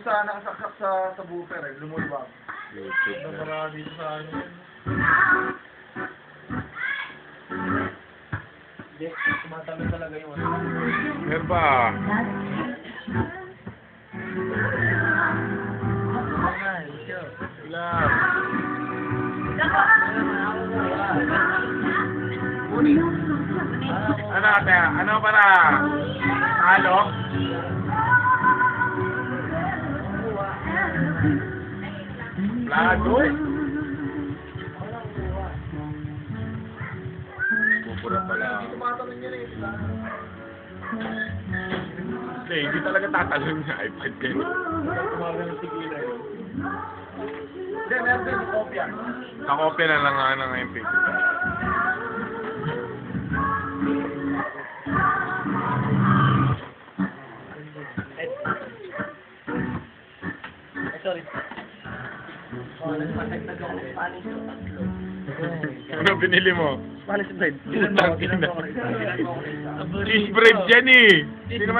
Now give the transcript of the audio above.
sa nakasaksak sa booper eh, lumulubab. YouTube na. Para dito sa ano yun. Hindi, tumatalo talaga yung ano. Meron ba? Wala. Ano ate? Ano para? Halo? Plado? Pupura pala. Hindi tumatalon yun eh. Hindi talaga tatalon niya. iPad yan. Tumatalon yung tigila yun. Hindi, meron din yung kopya. Nakopya na lang nga ng MP2. Sorry. Oh, nagpatagtag ako ng Spanish yung tatlo. Ano binili mo? Spanish bread. Putang ina. Ilan mo ako isa? Cheese bread yan eh. Sino